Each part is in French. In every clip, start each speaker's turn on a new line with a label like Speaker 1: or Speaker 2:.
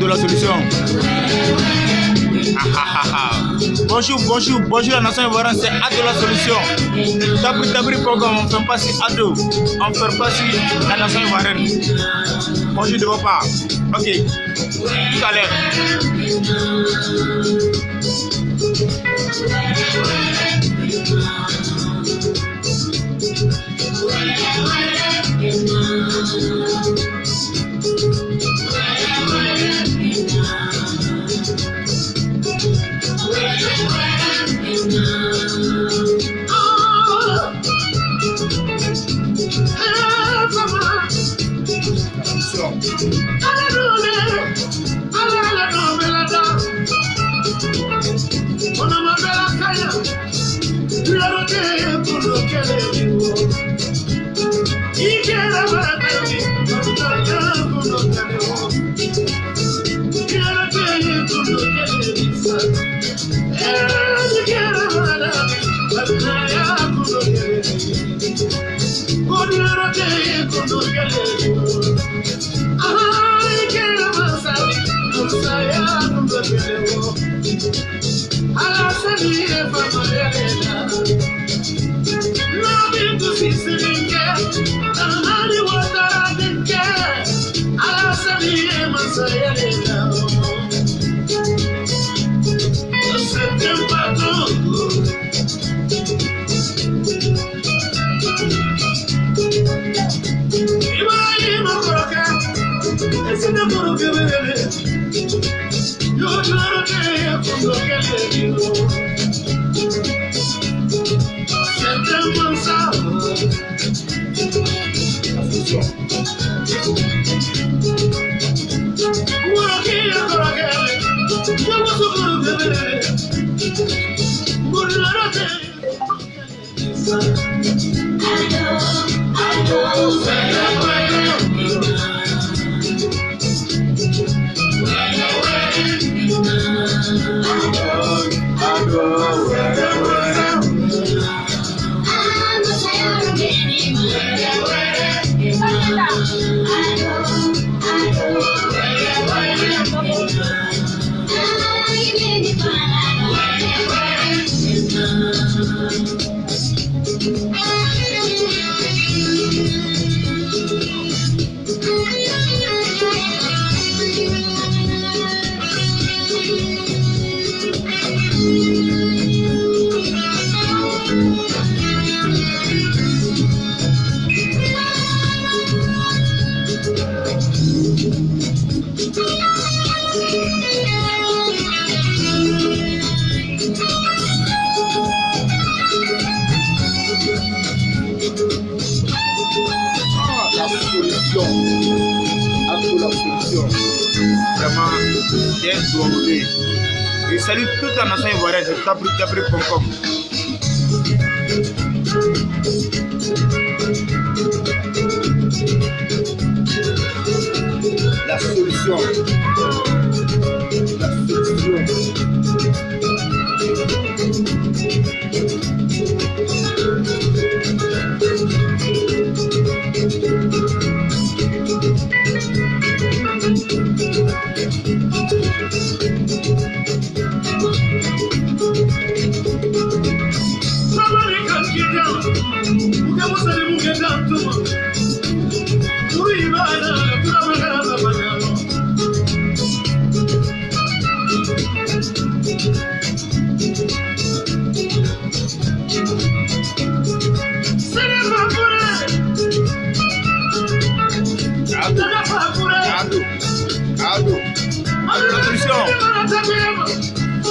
Speaker 1: Ado la solution. Bonjour la nation ivoirienne, c'est Ado la solution. Tabri.com, on ne fait pas si Ado, on ne fait pas si la nation ivoirienne. Bonjour de vos parts. Ok, tout à l'heure. Et salut toute la nation ivoirienne, c'est tabri.com. La solution.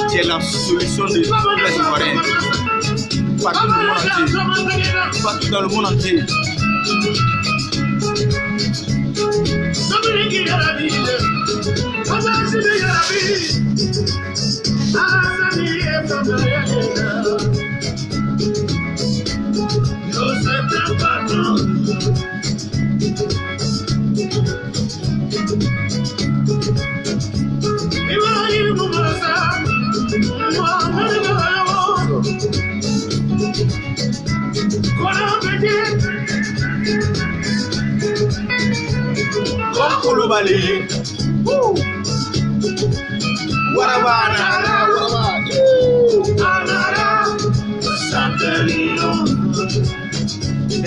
Speaker 1: C'est la solution de tous les Ivoiriens. Partout dans le monde entier. Comme pour le balai. C'est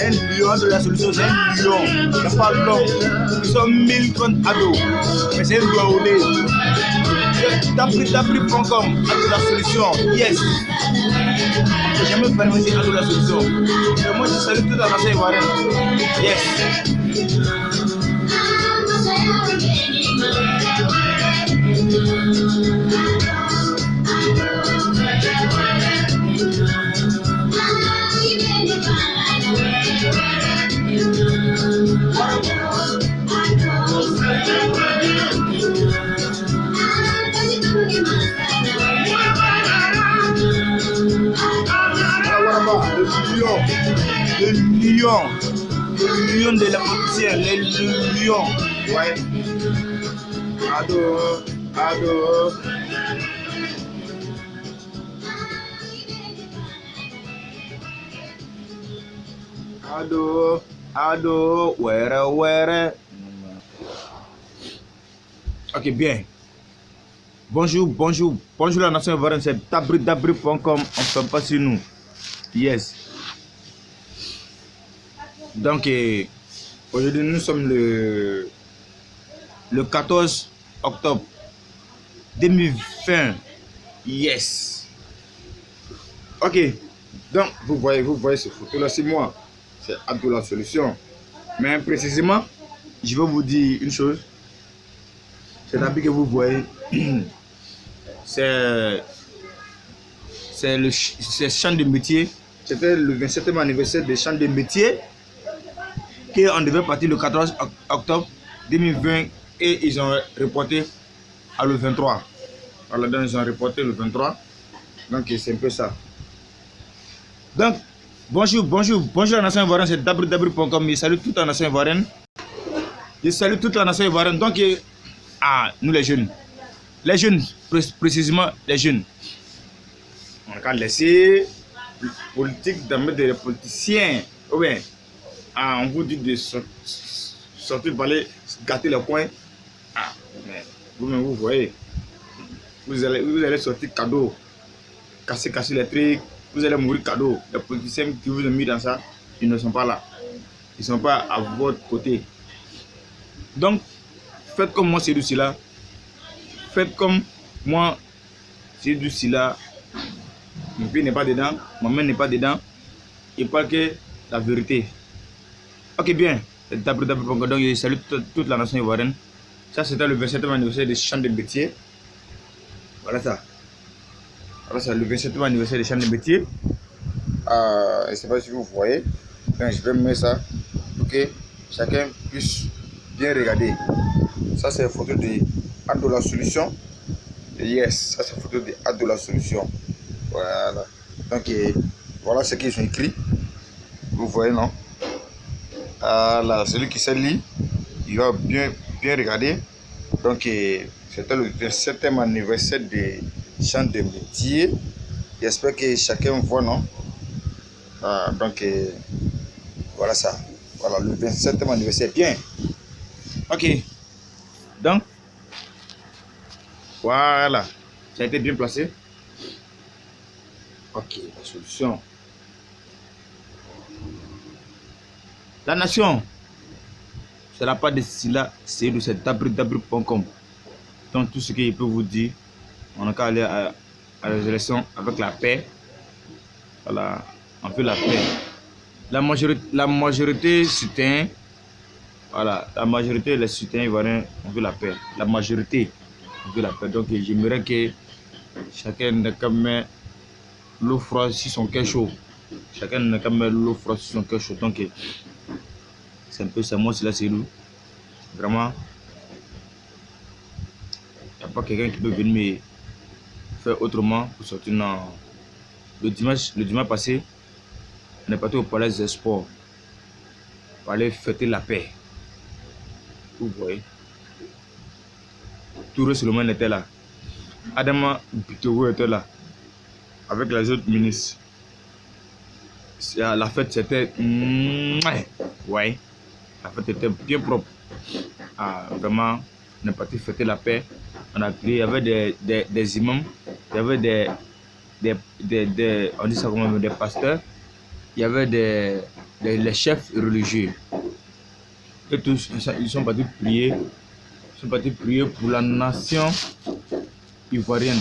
Speaker 1: un lion de la solution, c'est un lion. Il n'y a pas l'homme. Nous sommes 1000 contre ados. Mais c'est un lion au nez. Tapri.com, ado la solution. Yes. J'ai jamais fait ici ado la solution. Et moi je salue toute la nation ivoirienne. Yes. Le lion de la politique, le lion. Ouais. Ado. Where. Ok, bien. Bonjour la nation ivoirienne, c'est dabri.com, on ne fait pas sur nous. Yes. Donc, aujourd'hui, nous sommes le 14 octobre 2020. Yes. Ok. Donc, vous voyez cette photo-là, c'est moi. C'est Ado la solution. Mais précisément, je vais vous dire une chose. C'est l'habit que vous voyez. C'est champ de métier. C'était le 27e anniversaire des champs de métier. On devait partir le 14 octobre 2020 et ils ont reporté à le 23. Alors, donc, ils ont reporté le 23. Donc, c'est un peu ça. Donc, bonjour la nation ivoirienne, c'est dabri.com. Je salue toute la nation ivoirienne. Donc, nous les jeunes. Les jeunes, précisément les jeunes. On a laissé la politique d'amener des politiciens. Ou bien, on vous dit de sortir par aller gâter le coin. Mais vous-même, vous voyez. Vous allez sortir cadeau. Casser les trucs. Vous allez mourir cadeau. Les politiciens qui vous ont mis dans ça, ils ne sont pas là. Ils ne sont pas à votre côté. Donc, faites comme moi, c'est du là. Faites comme moi, c'est du là. Mon pied n'est pas dedans, ma main n'est pas dedans. Il parle que la vérité. Ok, bien. Donc, je salue toute la nation ivoirienne. Ça, c'était le 27e anniversaire des champs de métier. Voilà ça. Alors, c'est le 27e anniversaire des champs de métier. Je ne sais pas si vous voyez. Donc, je vais mettre ça pour que chacun puisse bien regarder. Ça, c'est la photo de Ado la solution. Yes, ça, c'est la photo de Ado la solution. Voilà. Donc, voilà ce qu'ils ont écrit. Vous voyez, non? Là, celui qui sait lire, il va bien regarder. Donc, c'était le 27e anniversaire des champs de métier. J'espère que chacun voit, non? Donc, voilà ça. Voilà, le 27e anniversaire. Bien. Ok. Donc, voilà. Ça a été bien placé. Ok, la solution. La nation. C'est la part de Sila, c'est de cette dabri.com. Donc, tout ce que je peux vous dire, on a qu'à aller à la élection avec la paix. Voilà, on fait la paix. La majorité soutient. Voilà, la majorité les soutiens ivoiriens, on veut la paix. La majorité, on veut la paix. Donc, j'aimerais que chacun ne met l'eau froide sur son cœur chaud. Chacun ne met l'eau froide sur son cœur chaud. Donc, c'est un peu ça. Moi, c'est là, c'est nous. Vraiment, il n'y a pas quelqu'un qui peut venir me faire autrement pour sortir dans. Le dimanche passé, on est parti au Palais des Sports pour aller fêter la paix. Vous voyez, Touré Solomon était là, Adama Bitogo était là, avec les autres ministres. La fête c'était, ouais, la fête était bien propre. Vraiment, on est parti fêter la paix. On a prié, il y avait des imams, il y avait on dit ça comment, des pasteurs, il y avait les chefs religieux. Et tous, ils sont partis prier. Ils sont partis prier pour la nation ivoirienne.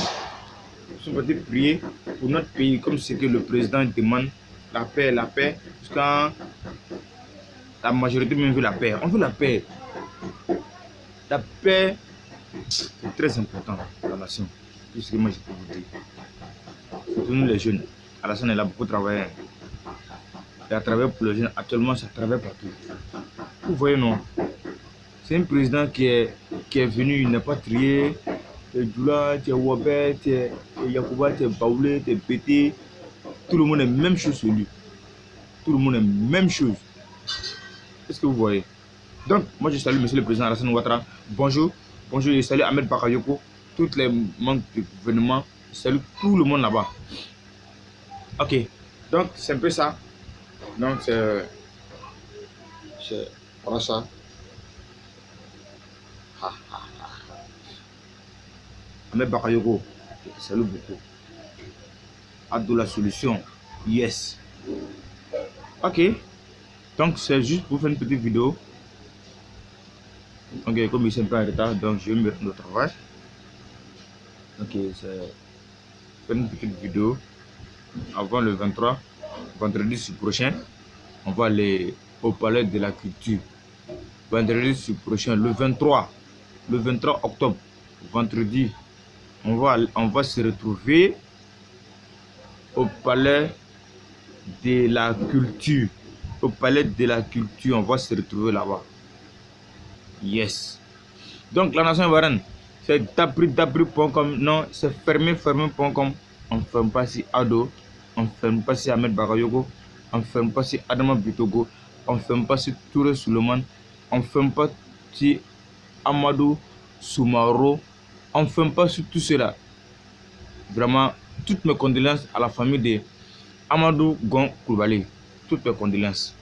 Speaker 1: Ils sont partis prier pour notre pays, comme ce que le président demande, la paix, la paix. Quand la majorité même veut la paix. On veut la paix. La paix, c'est très important dans la nation. C'est ce que moi je peux vous dire. Surtout nous les jeunes. Alassane elle a beaucoup travaillé. Il a travaillé pour les jeunes. Actuellement, ça travaille partout. Vous voyez, non? C'est un président qui est venu, il n'est pas trié. Tu es Djoula, tu es Wabé, tu es Yacouba, tu es Baoulé, tu es Pété. Tout le monde est même chose sur lui. Tout le monde est même chose. Est-ce que vous voyez? Donc, moi je salue monsieur le président Alassane Ouattara. Bonjour. Bonjour, je salue Ahmed Bakayoko. Tous les membres du gouvernement. Je salue tout le monde là-bas. Ok. Donc, c'est un peu ça. Donc, c'est voilà ça. Ahmed Bakayoko. Je salue beaucoup. Ado la solution. Yes. Ok. Donc, c'est juste pour faire une petite vidéo. Ok, comme il est un peu en retard, donc je vais me mettre au travail. Ok, c'est faire une petite vidéo avant le 23, vendredi prochain. On va aller au palais de la culture. Vendredi prochain, le 23 octobre, vendredi, on va se retrouver au palais de la culture. Au palais de la culture, on va se retrouver là-bas. Yes. Donc la nation ivoirienne, c'est dabri.com. Non, c'est fermé.com. On ne ferme pas si Ado. On ne ferme pas si Ahmed Bakayoko. On ne ferme pas si Adama Bitogo. On ne ferme pas si Touré Suleiman. On ne ferme pas si Amadou Soumaro. On ne ferme pas sur tout cela. Vraiment, toutes mes condoléances à la famille de Amadou Gon Coulibaly. Toutes mes condoléances.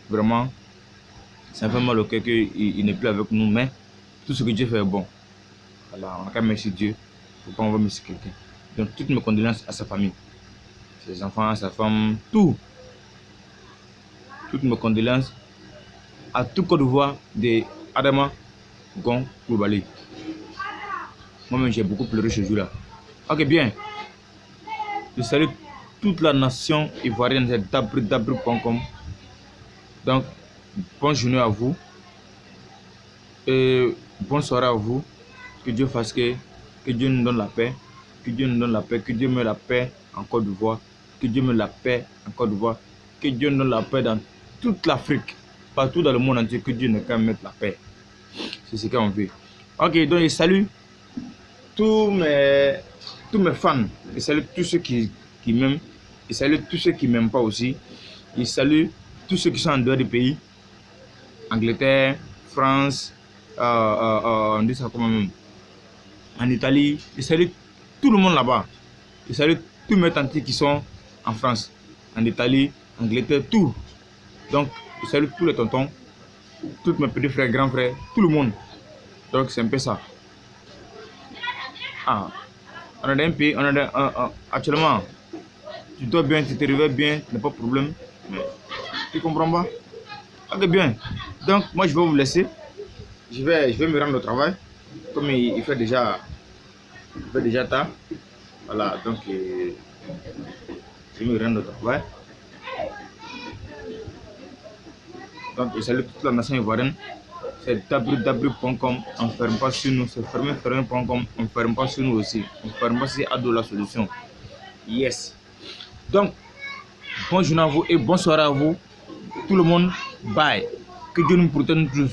Speaker 1: Vraiment. Ça fait mal au cœur qu'il n'est plus avec nous, mais tout ce que Dieu fait est bon. Voilà, on a qu'à remercier Dieu. Pourquoi on va remercier quelqu'un? Donc, toutes mes condoléances à sa famille, ses enfants, à sa femme, tout. Toutes mes condoléances à tout Côte d'Ivoire de Adama Gon Coulibaly. Moi-même, j'ai beaucoup pleuré ce jour-là. Ok, bien. Je salue toute la nation ivoirienne, c'est dabri.com. Donc, bonne journée à vous et bonne soirée à vous. Que Dieu fasse que Dieu nous donne la paix, que Dieu nous donne la paix, que Dieu met la paix en Côte d'Ivoire, que Dieu met la paix en Côte d'Ivoire, que Dieu nous donne la paix dans toute l'Afrique, partout dans le monde entier, que Dieu ne peut mettre la paix. C'est ce qu'on veut. Ok, donc je salue tous mes fans, je salue tous ceux qui m'aiment, je salue tous ceux qui ne m'aiment pas aussi, je salue tous ceux qui sont en dehors du pays. Angleterre, France, on dit ça comment même, en Italie. Je salue tout le monde là-bas. Je salue tous mes tantes qui sont en France, en Italie, Angleterre, tout. Donc, je salue tous les tontons, tous mes petits frères, grands frères, tout le monde. Donc, c'est un peu ça. Ah, on a un pays, actuellement, tu dors bien, tu te réveilles bien, il n'y a pas de problème. Mais tu comprends pas? Ok, bien. Donc, moi, je vais vous laisser. Je vais me rendre au travail. Comme il fait déjà tard. Voilà, donc, je vais me rendre au travail. Donc, je salue toute la nation ivoirienne. C'est www.com. On ne ferme pas sur nous. C'est fermé.com. On ne ferme pas sur nous aussi. On ne ferme pas sur Ado la solution. Yes. Donc, bonne journée à vous et bonne soirée à vous. Tout le monde, bye. Que Dieu nous protège tous.